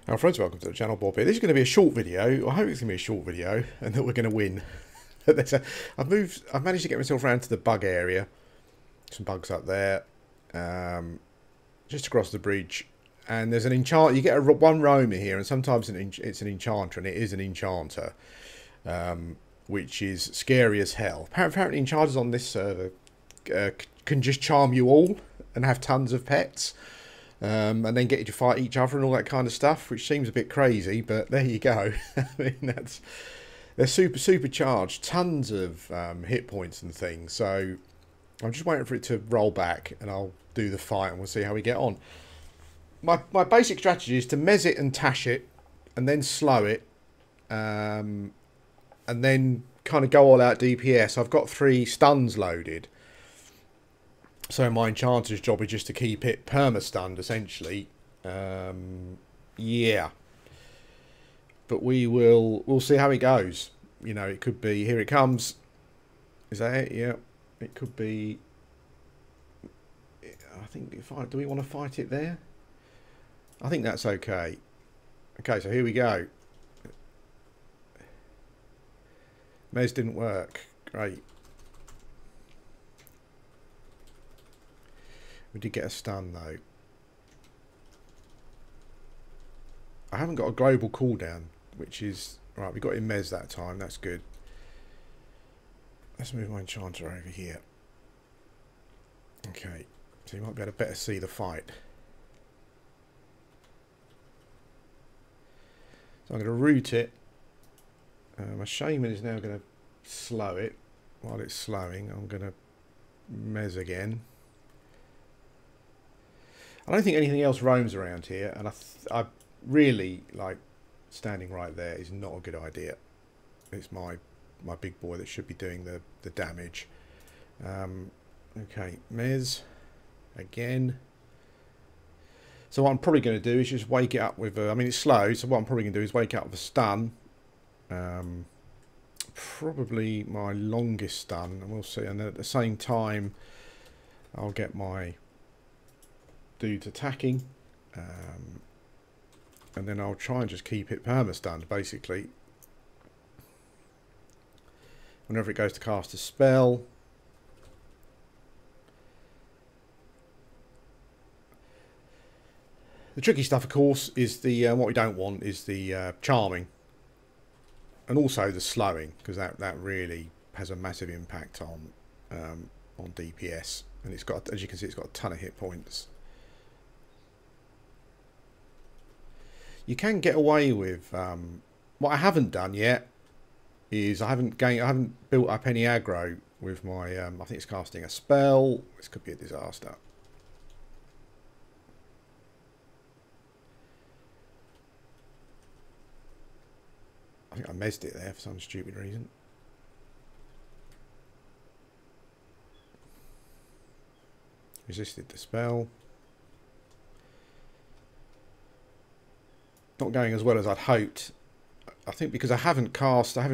Hello friends, welcome to the channel. Bob here. This is going to be a short video. I hope it's going to be a short video and that we're going to win. I've managed to get myself around to the bug area. Some bugs up there. Just across the bridge. And there's an enchanter. You get one roamer here, and sometimes it's an enchanter, and it is an enchanter. Which is scary as hell. Apparently enchanters on this server can just charm you all and have tons of pets. And then get you to fight each other and all that kind of stuff, which seems a bit crazy, but there you go. I mean, they're supercharged, tons of hit points and things. So I'm just waiting for it to roll back, and I'll do the fight, and we'll see how we get on. My basic strategy is to mez it and tash it, and then slow it, and then kind of go all out DPS. I've got 3 stuns loaded. So my enchanter's job is just to keep it perma-stunned, essentially. Yeah. But we'll see how it goes. You know, it could be, here it comes. Is that it? Yeah. It could be, I think, do we want to fight it there? I think that's okay. Okay, so here we go. Mez didn't work. Great. We did get a stun though. I haven't got a global cooldown, which is right. We got in Mez that time. That's good. Let's move my enchanter over here. Okay, so you might be able to better see the fight. So I'm going to root it. My shaman is now going to slow it. While it's slowing, I'm going to Mez again. I don't think anything else roams around here, and I really, like, standing right there is not a good idea. It's my big boy that should be doing the damage. Okay, Mez again. So what I'm probably going to do is just wake it up with I mean, it's slow, so what I'm probably going to do is wake it up with a stun. Probably my longest stun, and we'll see. And then at the same time, I'll get my dudes attacking, and then I'll try and just keep it perma-stunned, basically. Whenever it goes to cast a spell. The tricky stuff, of course, is the what we don't want is the charming, and also the slowing, because that really has a massive impact on DPS, and it's got, as you can see, it's got a ton of hit points. You can get away with what I haven't done yet is I haven't built up any aggro with my I think it's casting a spell. This could be a disaster. I think I mezzed it there for some stupid reason. Resisted the spell. Not going as well as I'd hoped. I think because I haven't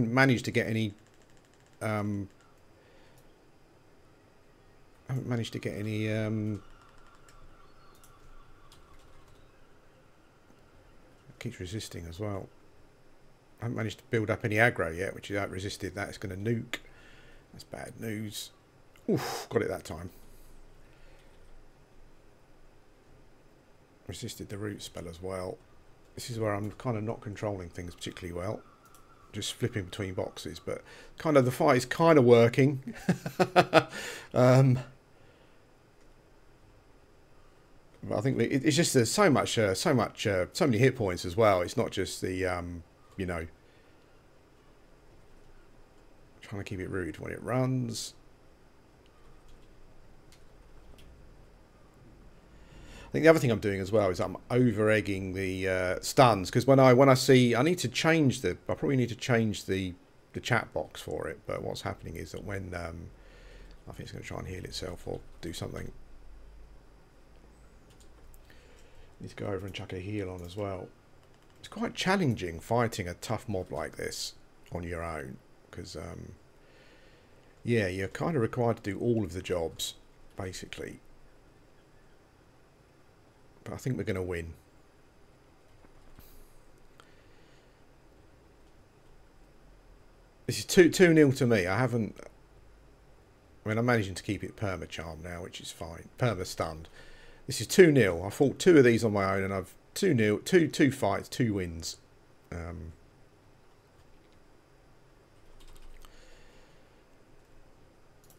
managed to get any keeps resisting as well. I haven't managed to build up any aggro yet, which is out resisted. That's going to nuke. That's bad news. Oof, got it that time. Resisted the root spell as well. This is where I'm kind of not controlling things particularly well. Just flipping between boxes, but kind of the fight is kind of working. I think it's just there's so many hit points as well. It's not just the you know, trying to keep it rude when it runs. I think the other thing I'm doing as well is I'm over egging the stuns, because when I see, I need to change I probably need to change the chat box for it. But what's happening is that when I think it's going to try and heal itself or do something. I need to go over and chuck a heal on as well. It's quite challenging fighting a tough mob like this on your own, because yeah, you're kind of required to do all of the jobs basically. But I think we're going to win. This is 2-0 to me. I mean, I'm managing to keep it perma-charm now, which is fine. Perma-stunned. This is 2-0. I fought 2 of these on my own, and I've 2-0, two fights, 2 wins. And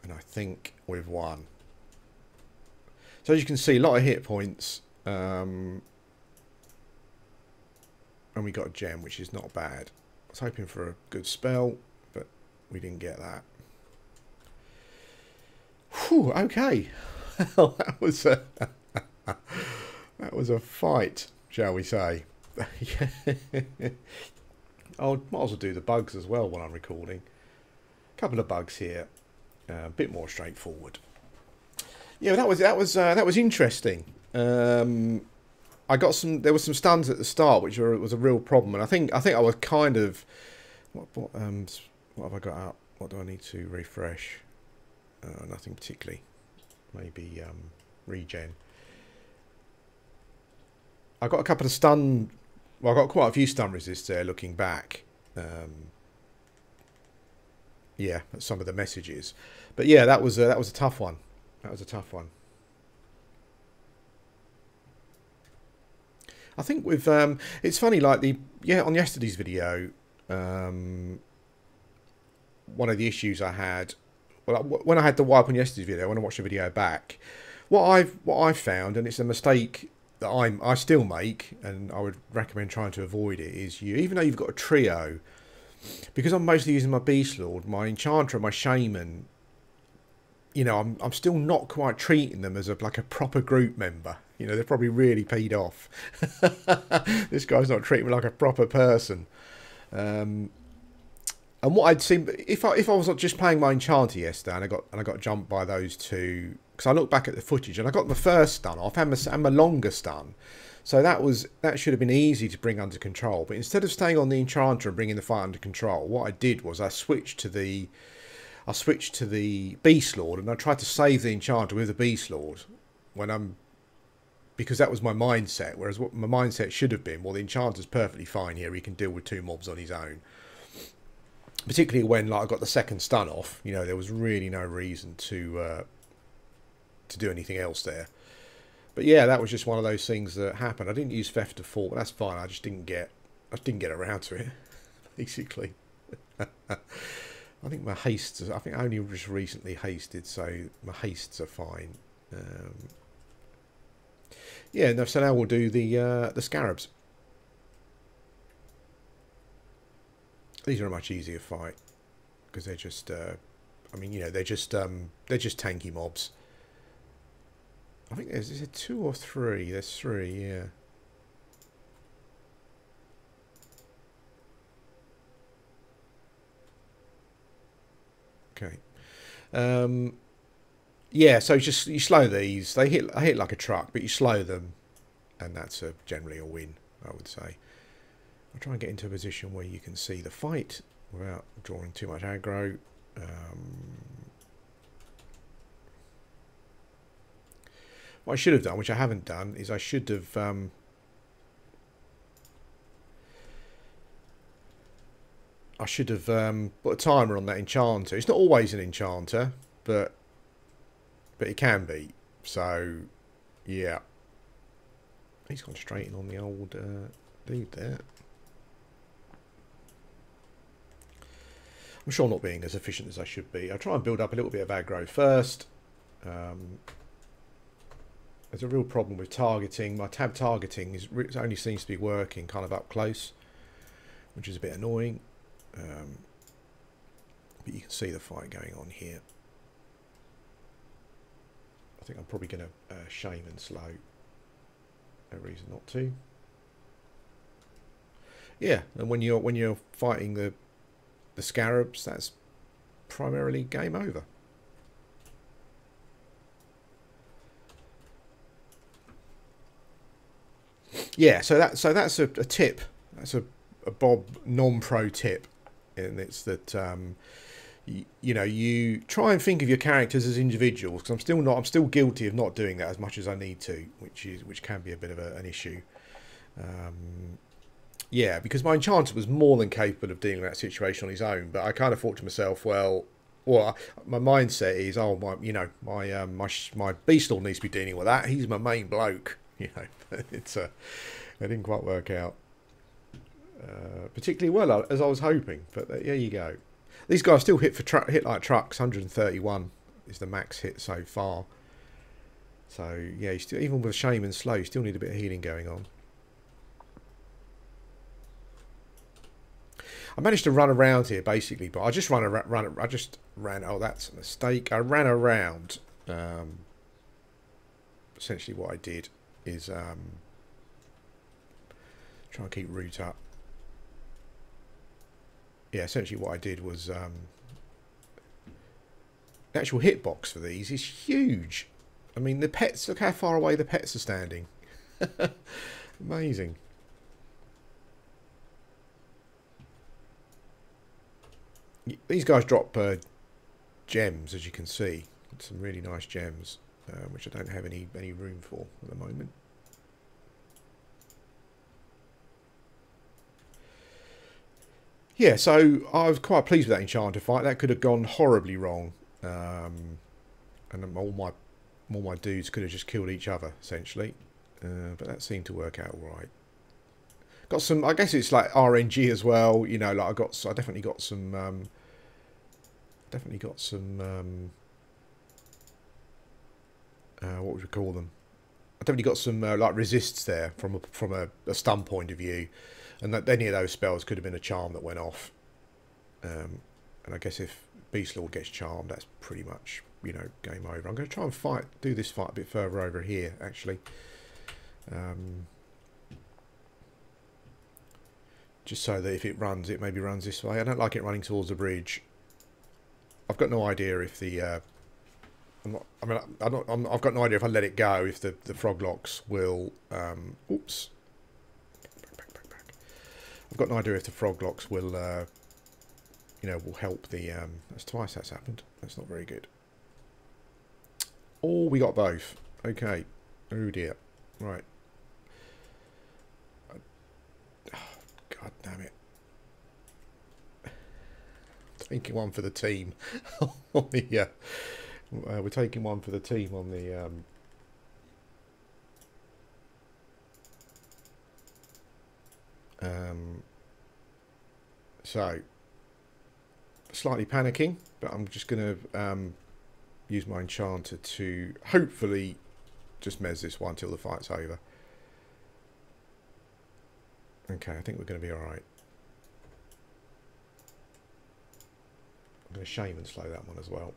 I think we've won. So as you can see, a lot of hit points. And we got a gem, which is not bad. I was hoping for a good spell, but we didn't get that. Whew, okay. Well, that was a fight, shall we say. I might as well do the bugs as well while I'm recording. A couple of bugs here. A bit more straightforward. Yeah, that was interesting. I got some. There were some stuns at the start, which was a real problem, and I think I was kind of. What have I got up? What do I need to refresh? Nothing particularly. Maybe regen. I got a couple of stun. Well, I got quite a few stun resists there. Looking back, yeah, at some of the messages, but yeah, that was a tough one. That was a tough one. I think with it's funny, like on yesterday's video, one of the issues I had, well, when I had the wipe on yesterday's video, when I watched the video back, what I've found, and it's a mistake that I still make, and I would recommend trying to avoid it, is even though you've got a trio, because I'm mostly using my Beast Lord, my Enchanter, and my Shaman, you know, I'm still not quite treating them as like a proper group member. You know, they're probably really peed off. This guy's not treating me like a proper person. And what I'd seen, if I was not just playing my Enchanter yesterday, and I got jumped by those two, because I looked back at the footage and I got my first stun off and my longer stun, so that should have been easy to bring under control. But instead of staying on the Enchanter and bringing the fight under control, what I did was I switched to the Beast Lord, and I tried to save the Enchanter with the Beast Lord because that was my mindset. Whereas what my mindset should have been, well, the Enchanter's perfectly fine here. He can deal with 2 mobs on his own. Particularly when, like, I got the second stun off. You know, there was really no reason to do anything else there. But yeah, that was just one of those things that happened. I didn't use Theft of Thought, but that's fine. I just didn't get around to it, basically. I think my hastes, I think I only just recently hasted, so my hastes are fine. Yeah, no, so now we'll do the Scarabs. These are a much easier fight because they're just, I mean, you know, they're just tanky mobs. I think is it 2 or 3? There's 3, yeah. Okay. Yeah, so just you slow these. I hit like a truck, but you slow them, and that's generally a win, I would say. I'll try and get into a position where you can see the fight without drawing too much aggro. What I should have done, which I haven't done, is I should have put a timer on that Enchanter. It's not always an Enchanter, but it can be. So, yeah. He's concentrating on the old dude there. I'm sure I'm not being as efficient as I should be. I'll try and build up a little bit of aggro first. There's a real problem with targeting. My tab targeting only seems to be working kind of up close, which is a bit annoying. But you can see the fight going on here. I think I'm probably going to Shaman slow. No reason not to. Yeah, and when you're fighting the Scarabs, that's primarily game over. Yeah, so that's a tip. That's a Bob non-pro tip, and it's that you know, you try and think of your characters as individuals, because I'm still guilty of not doing that as much as I need to, which can be a bit of an issue. Yeah, because my Enchanter was more than capable of dealing with that situation on his own. But I kind of thought to myself, well, my mindset is, oh, my Beast Lord needs to be dealing with that. He's my main bloke. It didn't quite work out particularly well as I was hoping. But there you go. These guys still hit like trucks. 131 is the max hit so far. So yeah, even with Shaman slow, you still need a bit of healing going on. I managed to run around here basically, but I just ran. Oh, that's a mistake. I ran around. Essentially, what I did is try and keep root up. Yeah, essentially what I did was the actual hitbox for these is huge. I mean, the pets. Look how far away the pets are standing. Amazing. These guys drop gems, as you can see. Some really nice gems, which I don't have any room for at the moment. Yeah, so I was quite pleased with that Enchanter fight. That could have gone horribly wrong, and all my dudes could have just killed each other essentially. But that seemed to work out all right. Got some. I guess it's like RNG as well. You know, like I definitely got some. What would you call them? I definitely got some like resists there from a stun point of view, and that any of those spells could have been a charm that went off. And I guess if Beast Lord gets charmed, that's pretty much, you know, game over. I'm going to try and do this fight a bit further over here actually. Just so that if it runs, it maybe runs this way. I don't like it running towards the bridge. I've got no idea if the I've got no idea if I let it go if the Frogloks will oops. I've got no idea if the Frogloks will will help the that's twice that's happened. That's not very good. Oh, we got both. Okay. Oh dear. Right. God damn it. Taking one for the team. Yeah. We're taking one for the team on the so slightly panicking, but I'm just going to use my Enchanter to hopefully just mez this one till the fight's over. Okay, I think we're going to be alright. I'm going to Shaman slow that one as well.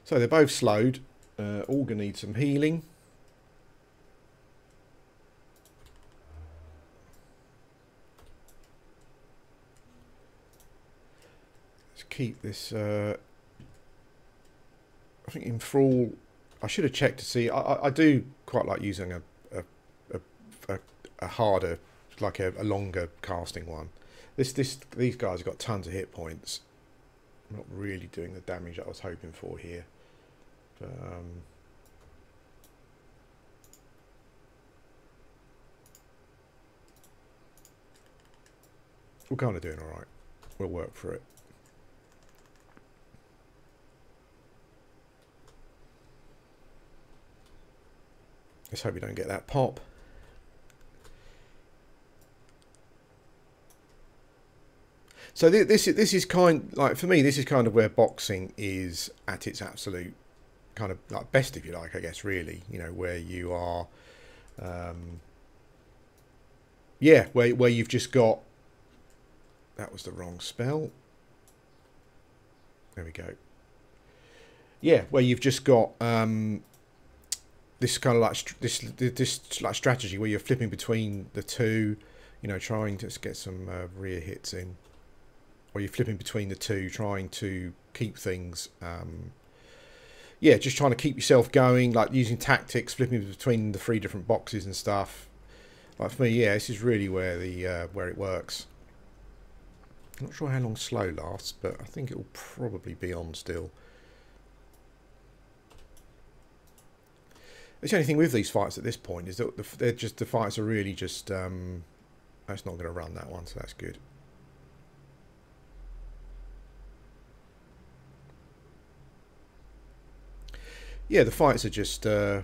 So they're both slowed. All going to need some healing. Let's keep this. I think in Thrall, I should have checked to see. I do quite like using a harder, like a longer casting one. These guys have got tons of hit points. I'm not really doing the damage that I was hoping for here. But, we're kind of doing all right. We'll work for it. Let's hope we don't get that pop. So this is like for me, this is kind of where boxing is at its absolute kind of like best, if you like, I guess, really, you know, where you are yeah, where you've just got, that was the wrong spell, there we go, yeah, where you've just got this kind of like this like strategy where you're flipping between the two, you know, trying to get some rear hits in, or you're flipping between the two, trying to keep things yeah, just trying to keep yourself going, like using tactics, flipping between the 3 different boxes and stuff. Like for me, yeah, this is really where the where it works. I'm not sure how long slow lasts, but I think it will probably be on still. the only thing with these fights at this point is that the fights are really just... that's not going to run that one, so that's good. Yeah, the fights are just... I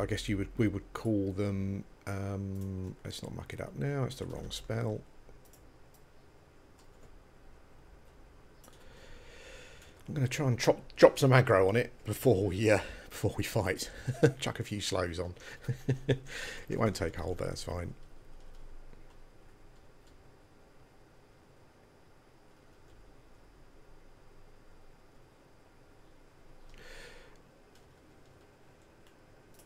guess we would call them... let's not muck it up now, it's the wrong spell. I'm going to try and drop some aggro on it before we fight. Chuck a few slows on. It won't take hold, but that's fine.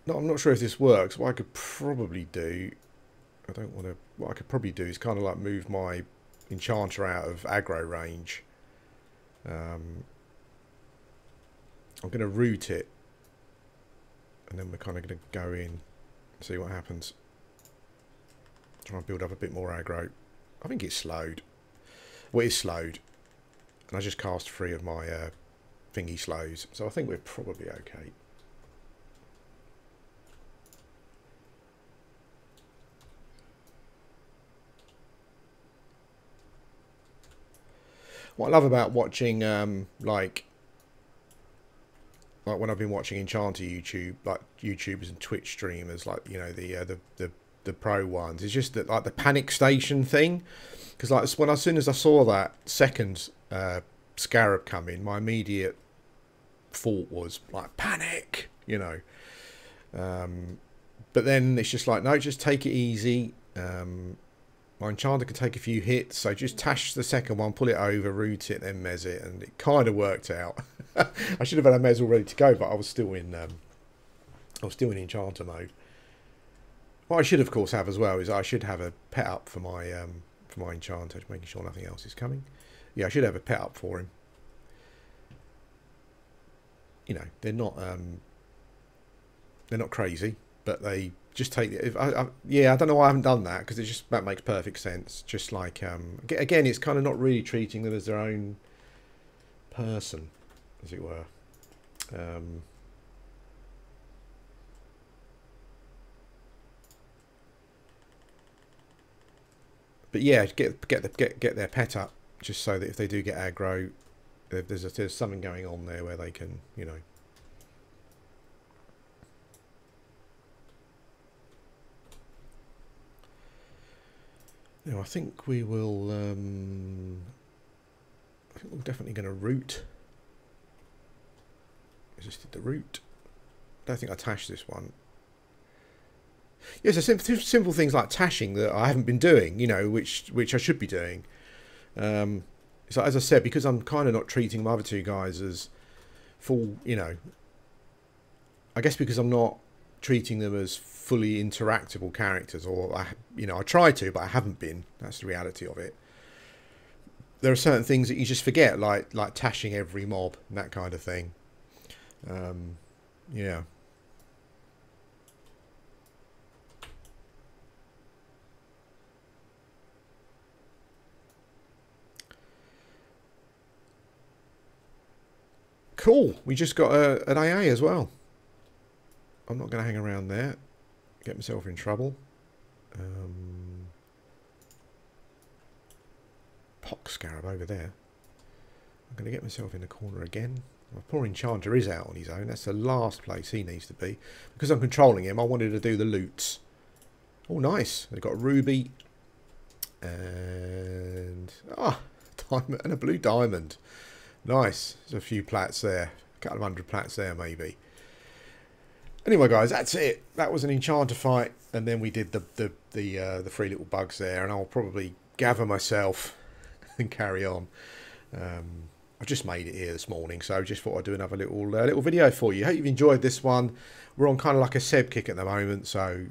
No, I'm not sure if this works. What I could probably do... I don't want to... What I could probably do is kind of like move my Enchanter out of aggro range. I'm going to root it, and then we're kind of going to go in and see what happens. Try and build up a bit more aggro. I think it's slowed. Well, it is slowed, and I just cast 3 of my thingy slows, so I think we're probably okay. What I love about watching like when I've been watching Enchanter YouTube, like YouTubers and Twitch streamers, like, you know, the pro ones, it's just that, like, the panic station thing. Because like as soon as I saw that second scarab come in, my immediate thought was like panic, you know. But then it's just like, no, just take it easy. My Enchanter can take a few hits, so just tash the second one, pull it over, root it, then mez it, and it kind of worked out. I should have had a mez all ready to go, but I was still in Enchanter mode. What I should, of course, have as well is I should have a pet up for my Enchanter, making sure nothing else is coming. Yeah, I should have a pet up for him. You know, they're not crazy, but they just take it. Yeah, I don't know why I haven't done that, because that makes perfect sense. Just like again, it's kind of not really treating them as their own person, as it were. But yeah, get their pet up, just so that if they do get aggro, there's something going on there where they can, you know. Now I think we will. I think we're definitely going to root. Is this the root? I don't think I tashed this one. Yes, yeah, so simple things like tashing that I haven't been doing, you know, which I should be doing. So as I said, because I'm kind of not treating my other 2 guys as full, you know, I guess because I'm not treating them as fully interactable characters, or I try to, but I haven't been. That's the reality of it. There are certain things that you just forget, like tashing every mob and that kind of thing. Yeah. Cool. We just got an AA as well. I'm not going to hang around there. Get myself in trouble. Pox scarab over there. I'm going to get myself in the corner again. My poor Enchanter is out on his own. That's the last place he needs to be. Because I'm controlling him, I wanted to do the loots. Oh, nice. They've got a ruby. And... diamond and a blue diamond. Nice. There's a few plats there. A couple of 100 plats there, maybe. Anyway, guys, that's it. That was an Enchanter fight. And then we did the 3 little bugs there. And I'll probably gather myself and carry on. I've just made it here this morning, so I just thought I'd do another little video for you. Hope you've enjoyed this one. We're on kind of like a Seb kick at the moment, so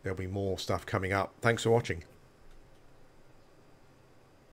there'll be more stuff coming up. Thanks for watching.